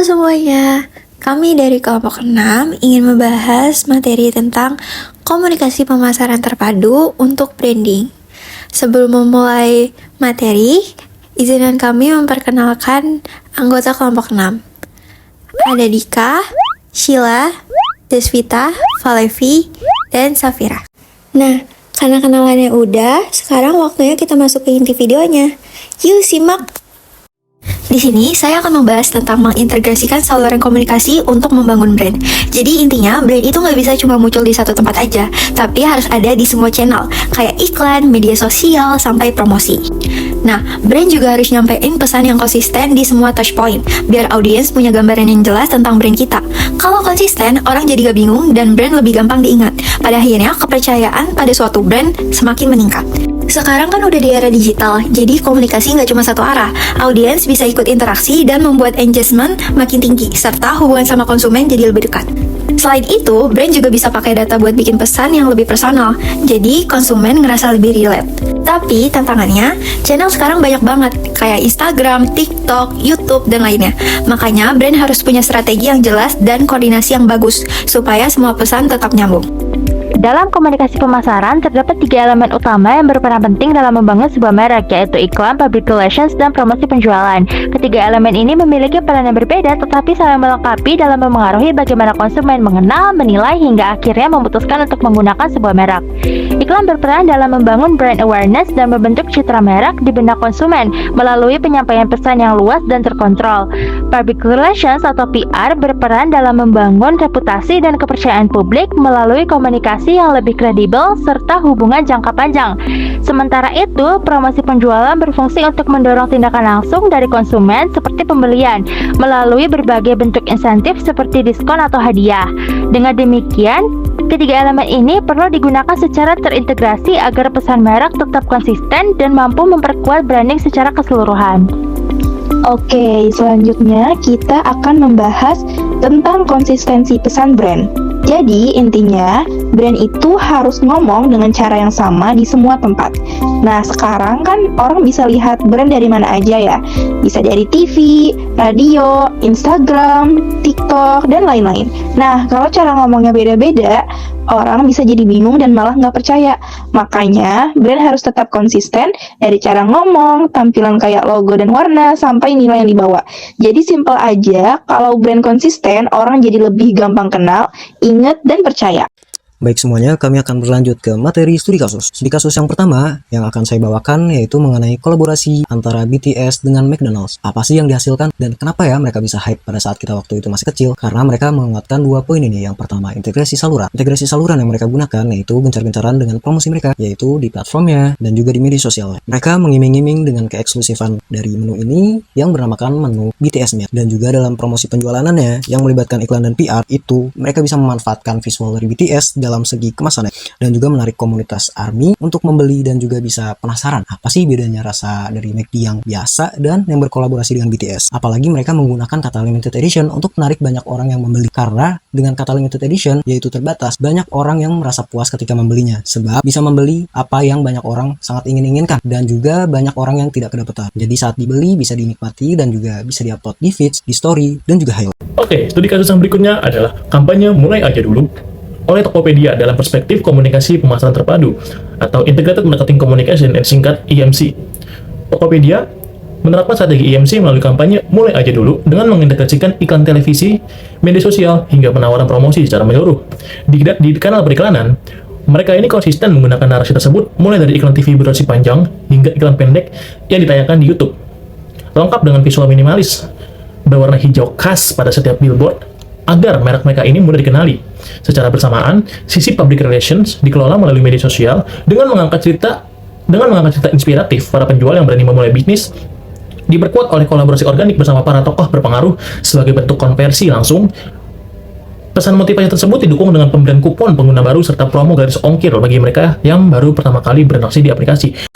semuanya, kami dari kelompok 6 ingin membahas materi tentang komunikasi pemasaran terpadu untuk branding. Sebelum memulai materi, izinkan kami memperkenalkan anggota kelompok 6. Ada Dika, Sheila, Desvita, Valevi, dan Safira. Nah, karena kenalannya udah, sekarang waktunya kita masuk ke inti videonya. Yuk simak! Di sini saya akan membahas tentang mengintegrasikan saluran komunikasi untuk membangun brand. Jadi intinya brand itu nggak bisa cuma muncul di satu tempat aja, tapi harus ada di semua channel, kayak iklan, media sosial, sampai promosi. Nah, brand juga harus nyampein pesan yang konsisten di semua touchpoint, biar audiens punya gambaran yang jelas tentang brand kita. Kalau konsisten, orang jadi gak bingung dan brand lebih gampang diingat. Pada akhirnya, kepercayaan pada suatu brand semakin meningkat. Sekarang kan udah di era digital, jadi komunikasi nggak cuma satu arah. Audiens bisa ikut interaksi dan membuat engagement makin tinggi, serta hubungan sama konsumen jadi lebih dekat. Selain itu, brand juga bisa pakai data buat bikin pesan yang lebih personal, jadi konsumen ngerasa lebih relate. Tapi tantangannya, channel sekarang banyak banget, kayak Instagram, TikTok, YouTube, dan lainnya. Makanya brand harus punya strategi yang jelas dan koordinasi yang bagus, supaya semua pesan tetap nyambung. Dalam komunikasi pemasaran, terdapat 3 elemen utama yang berperan penting dalam membangun sebuah merek, yaitu iklan, public relations, dan promosi penjualan. Ketiga elemen ini memiliki peran yang berbeda, tetapi saling melengkapi dalam memengaruhi bagaimana konsumen mengenal, menilai, hingga akhirnya memutuskan untuk menggunakan sebuah merek. Iklan berperan dalam membangun brand awareness dan membentuk citra merek di benak konsumen melalui penyampaian pesan yang luas dan terkontrol. Public relations atau PR berperan dalam membangun reputasi dan kepercayaan publik melalui komunikasi yang lebih kredibel serta hubungan jangka panjang. Sementara itu, promosi penjualan berfungsi untuk mendorong tindakan langsung dari konsumen seperti pembelian melalui berbagai bentuk insentif seperti diskon atau hadiah. Dengan demikian, ketiga elemen ini perlu digunakan secara terintegrasi agar pesan merek tetap konsisten dan mampu memperkuat branding secara keseluruhan. Oke, selanjutnya kita akan membahas tentang konsistensi pesan brand. Jadi intinya, brand itu harus ngomong dengan cara yang sama di semua tempat. Nah, sekarang kan orang bisa lihat brand dari mana aja ya. Bisa dari TV, radio, Instagram, TikTok, dan lain-lain. Nah, kalau cara ngomongnya beda-beda, orang bisa jadi bingung dan malah nggak percaya. Makanya, brand harus tetap konsisten dari cara ngomong, tampilan kayak logo dan warna, sampai nilai yang dibawa. Jadi simple aja, kalau brand konsisten, orang jadi lebih gampang kenal, ingat, dan percaya. Baik semuanya, kami akan berlanjut ke materi studi kasus. Studi kasus yang pertama yang akan saya bawakan yaitu mengenai kolaborasi antara BTS dengan McDonald's. Apa sih yang dihasilkan dan kenapa ya mereka bisa hype pada saat kita waktu itu masih kecil? Karena mereka menguatkan 2 poin ini. Yang pertama, integrasi saluran. Integrasi saluran yang mereka gunakan yaitu gencar-gencaran dengan promosi mereka, yaitu di platformnya dan juga di media sosial. Mereka mengiming-iming dengan keeksklusifan dari menu ini yang bernamakan menu BTS Meet. Dan juga dalam promosi penjualannya yang melibatkan iklan dan PR itu, mereka bisa memanfaatkan visual dari BTS dalam segi kemasannya dan juga menarik komunitas ARMY untuk membeli dan juga bisa penasaran apa sih bedanya rasa dari McD yang biasa dan yang berkolaborasi dengan BTS. Apalagi mereka menggunakan kata limited edition untuk menarik banyak orang yang membeli, karena dengan kata limited edition yaitu terbatas, banyak orang yang merasa puas ketika membelinya sebab bisa membeli apa yang banyak orang sangat ingin-inginkan dan juga banyak orang yang tidak kedapatan. Jadi saat dibeli bisa dinikmati dan juga bisa diupload di feeds, di story, dan juga highlight. Oke, studi kasus yang berikutnya adalah kampanye Mulai Aja Dulu oleh Tokopedia dalam perspektif komunikasi pemasaran terpadu atau Integrated Marketing Communication dan singkat IMC. Tokopedia menerapkan strategi IMC melalui kampanye Mulai Aja Dulu dengan mengintegrasikan iklan televisi, media sosial, hingga penawaran promosi secara menyeluruh. Di kanal periklanan, mereka ini konsisten menggunakan narasi tersebut mulai dari iklan TV berdurasi panjang hingga iklan pendek yang ditayangkan di YouTube. Lengkap dengan visual minimalis berwarna hijau khas pada setiap billboard agar merek mereka ini mudah dikenali. Secara bersamaan, sisi public relations dikelola melalui media sosial dengan mengangkat cerita inspiratif para penjual yang berani memulai bisnis, diperkuat oleh kolaborasi organik bersama para tokoh berpengaruh sebagai bentuk konversi langsung. Pesan motivasi tersebut didukung dengan pemberian kupon pengguna baru serta promo garis ongkir bagi mereka yang baru pertama kali berinteraksi di aplikasi.